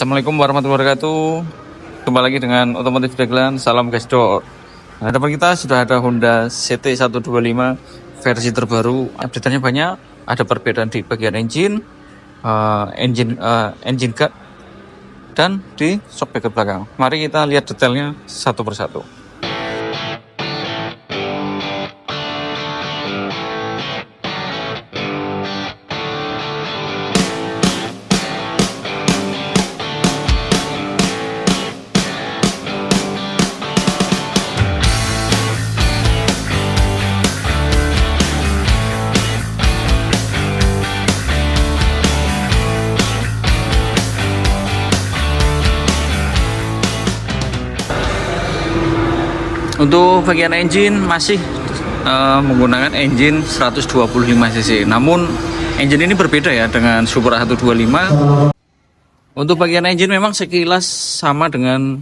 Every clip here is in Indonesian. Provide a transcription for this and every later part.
Assalamualaikum warahmatullahi wabarakatuh. Kembali lagi dengan Otomotif Dagelan. Salam gasdor. Nah, depan kita sudah ada Honda CT125 versi terbaru. Update-nya banyak. Ada perbedaan di bagian engine guard, dan di shock backup belakang. Mari kita lihat detailnya satu persatu. Untuk bagian engine masih menggunakan engine 125 cc. Namun engine ini berbeda ya dengan Supra 125. Untuk bagian engine memang sekilas sama dengan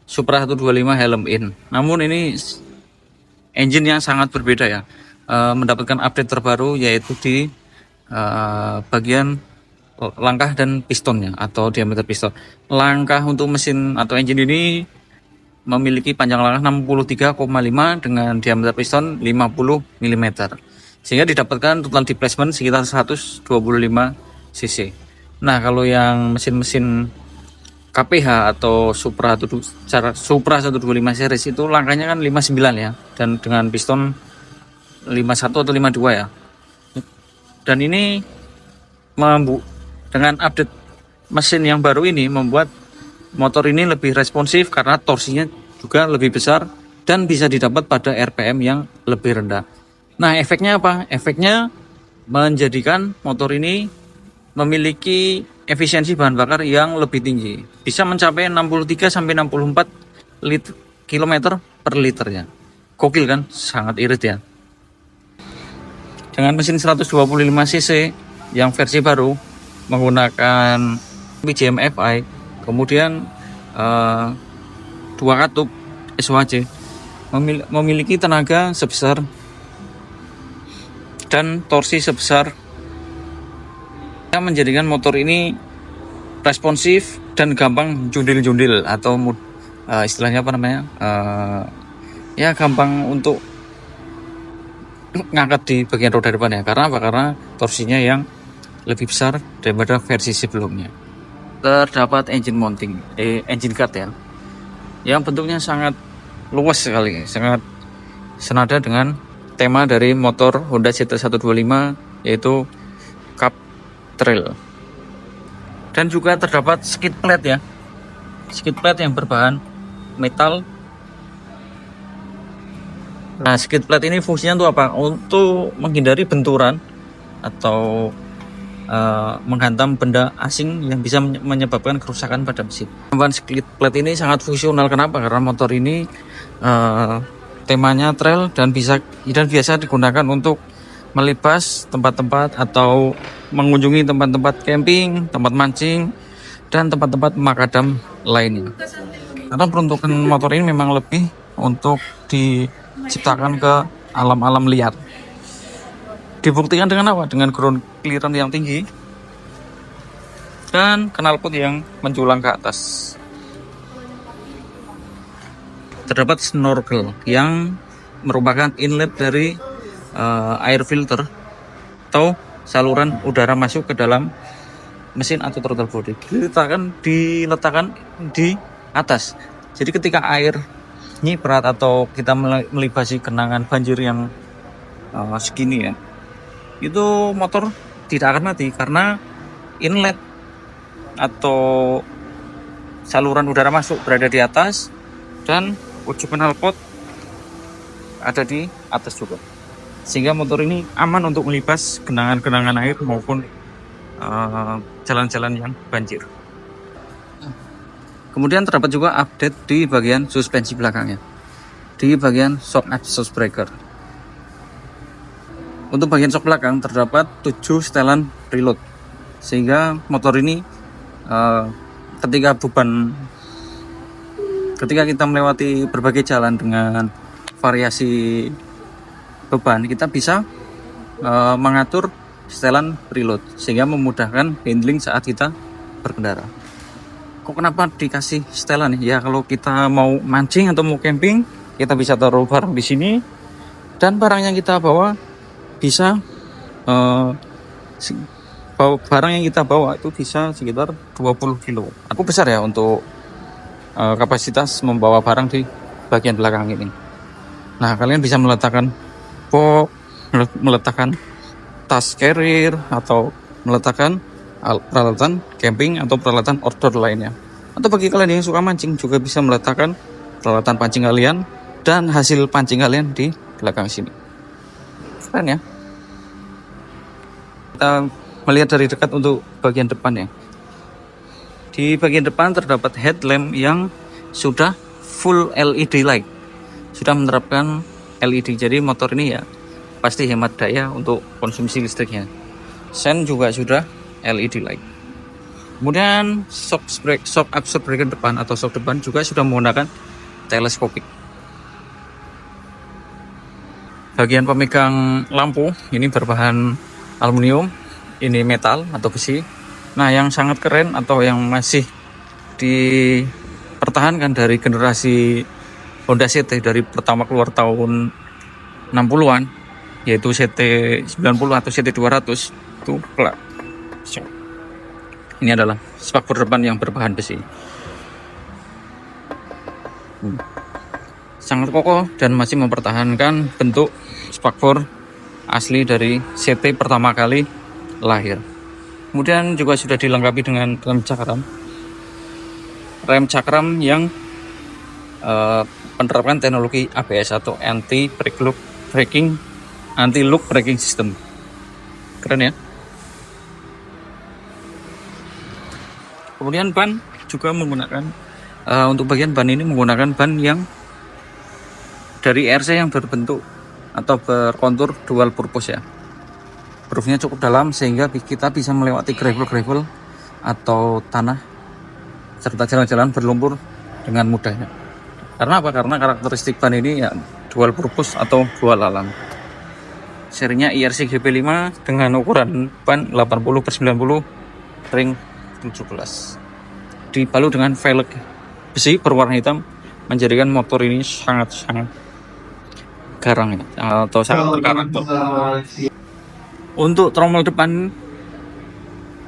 Supra 125 helm in. Namun ini engine yang sangat berbeda ya. Mendapatkan update terbaru yaitu di bagian langkah dan pistonnya atau diameter piston. Langkah untuk mesin atau engine ini memiliki panjang langkah 63,5 dengan diameter piston 50 mm, sehingga didapatkan total displacement sekitar 125 cc. Nah, kalau yang mesin-mesin KPH atau Supra 125 series itu langkahnya kan 59 ya, dan dengan piston 51 atau 52 ya. Dan ini dengan update mesin yang baru ini membuat motor ini lebih responsif karena torsinya juga lebih besar dan bisa didapat pada RPM yang lebih rendah. Nah, efeknya apa? Efeknya menjadikan motor ini memiliki efisiensi bahan bakar yang lebih tinggi. Bisa mencapai 63 sampai 64 km per liternya. Gokil kan? Sangat irit ya. Dengan mesin 125 cc yang versi baru menggunakan PGM FI, kemudian 2 katup SOHC, memiliki tenaga sebesar dan torsi sebesar yang menjadikan motor ini responsif dan gampang jundil-jundil atau istilahnya apa namanya, ya gampang untuk ngangkat di bagian roda depan ya. Karena apa? Karena torsinya yang lebih besar daripada versi sebelumnya. Terdapat engine mounting, engine guard ya, yang bentuknya sangat luas sekali, sangat senada dengan tema dari motor Honda CT125 yaitu Cup Trail. Dan juga terdapat skid plate ya, skid plate yang berbahan metal. Nah, skid plate ini fungsinya untuk apa? Untuk menghindari benturan atau menghantam benda asing yang bisa menyebabkan kerusakan pada mesin. Tambahan skid plate ini sangat fungsional. Kenapa? Karena motor ini temanya trail dan biasa digunakan untuk melibas tempat-tempat atau mengunjungi tempat-tempat camping, tempat mancing, dan tempat-tempat makadam lainnya. Karena peruntukan motor ini memang lebih untuk diciptakan ke alam-alam liar. Dibuktikan dengan apa? Dengan ground clearance yang tinggi dan knalpot yang menjulang ke atas. Terdapat snorkel yang merupakan inlet dari air filter atau saluran udara masuk ke dalam mesin atau throttle body. Diletakkan di atas. Jadi ketika air berat atau kita melibasi genangan banjir yang segini ya, itu motor tidak akan mati karena inlet atau saluran udara masuk berada di atas dan ujung knalpot ada di atas juga, sehingga motor ini aman untuk melibas genangan-genangan air maupun jalan-jalan yang banjir. Kemudian terdapat juga update di bagian suspensi belakangnya, di bagian shock absorber breaker. Untuk bagian shock belakang terdapat 7 setelan preload, sehingga motor ini ketika kita melewati berbagai jalan dengan variasi beban, kita bisa mengatur setelan preload sehingga memudahkan handling saat kita berkendara. Kok kenapa dikasih setelan nih? Ya kalau kita mau mancing atau mau camping, kita bisa taruh barang di sini, dan barang yang kita bawa bisa barang yang kita bawa itu bisa sekitar 20 kilo. Aku besar ya untuk kapasitas membawa barang di bagian belakang ini. Nah, kalian bisa meletakkan box, meletakkan tas carrier, atau meletakkan peralatan camping atau peralatan outdoor lainnya. Atau bagi kalian yang suka mancing juga bisa meletakkan peralatan pancing kalian dan hasil pancing kalian di belakang sini. Keren ya. Kita melihat dari dekat untuk bagian depan ya. Di bagian depan terdapat headlamp yang sudah full LED light. Sudah menerapkan LED. Jadi motor ini ya pasti hemat daya untuk konsumsi listriknya. Sen juga sudah LED light. Kemudian shock absorber depan atau shock depan juga sudah menggunakan teleskopik. Bagian pemegang lampu ini berbahan aluminium, ini metal atau besi. Nah, yang sangat keren atau yang masih dipertahankan dari generasi Honda CT dari pertama keluar tahun 60-an, yaitu CT90 atau CT200 itu kelak. Ini adalah spakbor depan yang berbahan besi. Sangat kokoh dan masih mempertahankan bentuk spakbor asli dari CT pertama kali lahir. Kemudian juga sudah dilengkapi dengan rem cakram. Rem cakram yang menerapkan teknologi ABS atau anti-lock braking system. Keren ya. Kemudian ban juga menggunakan untuk bagian ban ini menggunakan ban yang dari RC yang berbentuk atau berkontur dual purpose ya. Groove-nya cukup dalam sehingga kita bisa melewati gravel atau tanah serta jalan-jalan berlumpur dengan mudahnya. Karena apa? Karena karakteristik ban ini ya dual purpose atau dual alam. Serinya IRC GP5 dengan ukuran ban 80/90 ring 17. Dibalut dengan velg besi berwarna hitam menjadikan motor ini sangat garang ya, atau sangat terkarakter. Untuk tromol depan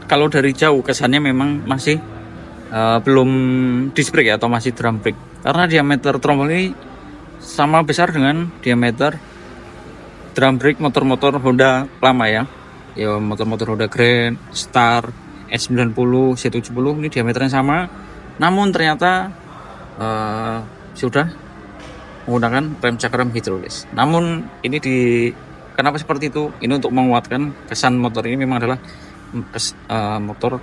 kalau dari jauh kesannya memang masih belum disc brake ya, atau masih drum brake, karena diameter tromol ini sama besar dengan diameter drum brake motor-motor Honda lama ya, motor-motor Honda Grand, Star, S90, C70 ini diameternya sama, namun ternyata sudah menggunakan rem cakram hidrolis. Namun ini kenapa seperti itu? Ini untuk menguatkan kesan motor ini memang adalah motor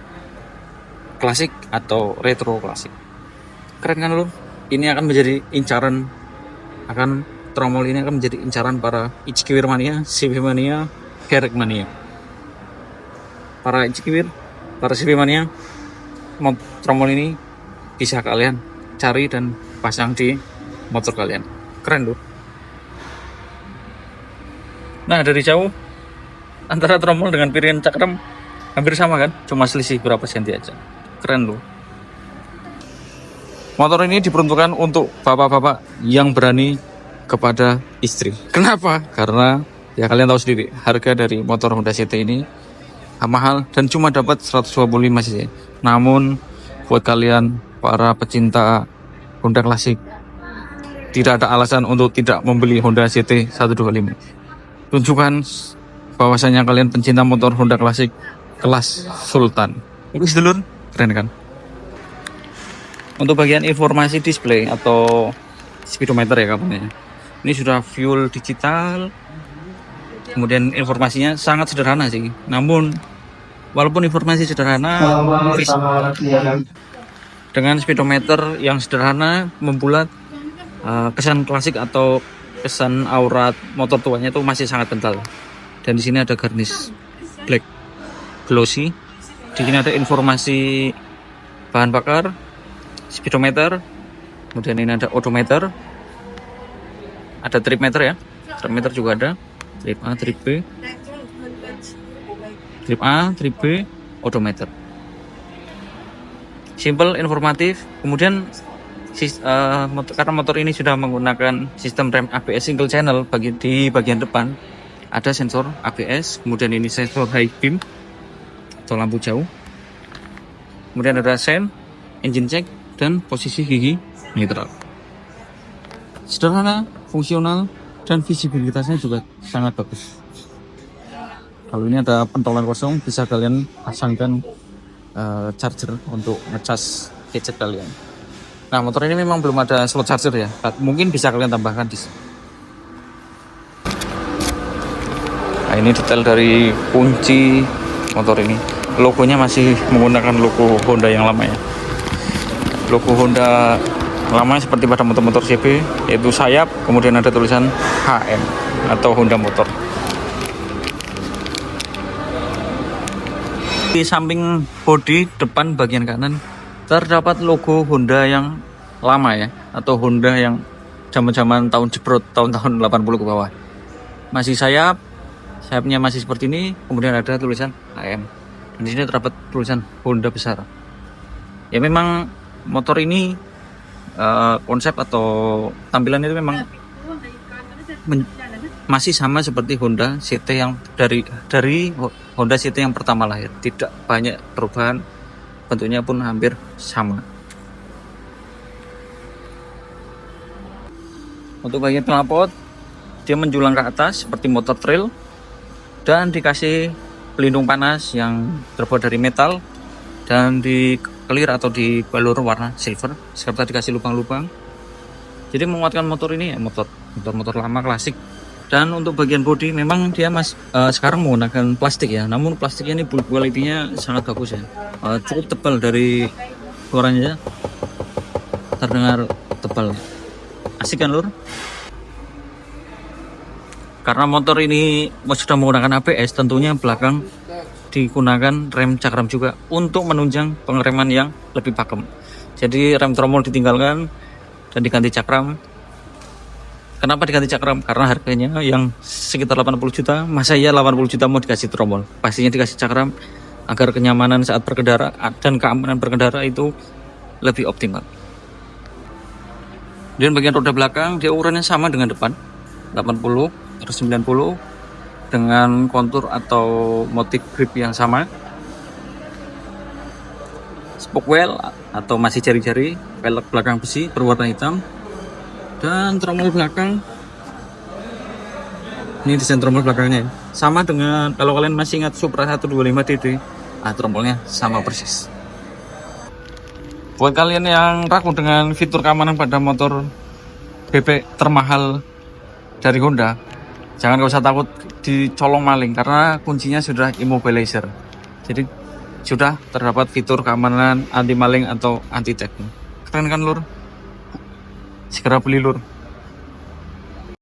klasik atau retro klasik. Keren kan lo? Ini akan menjadi incaran, tromol ini akan menjadi incaran para Ichkiwir mania, CB mania, Herek mania. Para Ichkiwir, para CB mania, tromol ini bisa kalian cari dan pasang di motor kalian. Keren loh. Nah, dari jauh antara tromol dengan piringan cakram hampir sama kan, cuma selisih berapa senti aja. Keren loh. Motor ini diperuntukkan untuk bapak-bapak yang berani kepada istri. Kenapa? Karena ya kalian tahu sendiri, harga dari motor Honda CT ini mahal dan cuma dapat 125 cc. Namun buat kalian para pecinta Honda klasik, tidak ada alasan untuk tidak membeli Honda CT 125. Tunjukkan bahwasanya kalian pencinta motor Honda klasik kelas Sultan. Oke sedulur, keren kan? Untuk bagian informasi display atau speedometer ya kabarnya, ini sudah fuel digital. Kemudian informasinya sangat sederhana sih, namun walaupun informasi sederhana, dengan speedometer yang sederhana membuat kesan klasik atau kesan aurat motor tuanya itu masih sangat kental. Dan di sini ada garnish black glossy. Di sini ada informasi bahan bakar, speedometer, kemudian ini ada odometer, ada trip meter ya, trip meter juga ada, trip A, trip B, trip A, trip B, odometer. simple, informatif. Kemudian karena motor ini sudah menggunakan sistem rem ABS single channel, di bagian depan ada sensor ABS, kemudian ini sensor high beam atau lampu jauh, kemudian ada sen, engine check, dan posisi gigi netral. Sederhana, fungsional, dan visibilitasnya juga sangat bagus. Kalau ini ada pentolan kosong, bisa kalian pasangkan charger untuk ngecas gadget kalian. Nah, motor ini memang belum ada slot charger ya, mungkin bisa kalian tambahkan di sini. Nah, ini detail dari kunci motor ini. Logonya masih menggunakan logo Honda yang lama ya. Logo Honda lama seperti pada motor-motor CB, yaitu sayap, kemudian ada tulisan HM atau Honda Motor. Di samping bodi depan bagian kanan terdapat logo Honda yang lama ya, atau Honda yang zaman-zaman tahun jebrot, tahun-tahun 80 ke bawah. Masih sayapnya masih seperti ini, kemudian ada tulisan HM. Dan di sini terdapat tulisan Honda besar. Ya memang motor ini konsep atau tampilan itu memang masih sama seperti Honda CT yang dari Honda CT yang pertama lahir, tidak banyak perubahan, bentuknya pun hampir sama. Untuk bagian knalpot, dia menjulang ke atas seperti motor trail dan dikasih pelindung panas yang terbuat dari metal dan di clear atau di balur warna silver serta dikasih lubang-lubang. Jadi menguatkan motor ini ya, motor lama klasik. Dan untuk bagian bodi memang dia sekarang menggunakan plastik ya, namun plastiknya ini build quality-nya sangat bagus ya, cukup tebal, dari suaranya terdengar tebal. Asik kan lur? Karena motor ini sudah menggunakan ABS, tentunya belakang digunakan rem cakram juga untuk menunjang pengereman yang lebih pakem. Jadi rem tromol ditinggalkan dan diganti cakram. Kenapa diganti cakram? Karena harganya yang sekitar 80 juta, masa iya 80 juta mau dikasih tromol? Pastinya dikasih cakram agar kenyamanan saat berkendara dan keamanan berkendara itu lebih optimal. Dan bagian roda belakang dia ukurannya sama dengan depan, 80 terus 90 dengan kontur atau motif grip yang sama. Spoke wheel atau masih jari-jari, velg belakang besi berwarna hitam. Dan tromol belakang, ini desain tromol belakangnya ya, sama dengan kalau kalian masih ingat Supra 125DD, tromolnya sama persis. Buat kalian yang ragu dengan fitur keamanan pada motor bebek termahal dari Honda, jangan gak usah takut dicolong maling, karena kuncinya sudah immobilizer. Jadi sudah terdapat fitur keamanan anti maling atau anti theft. Keren kan lur? Segera beli lur.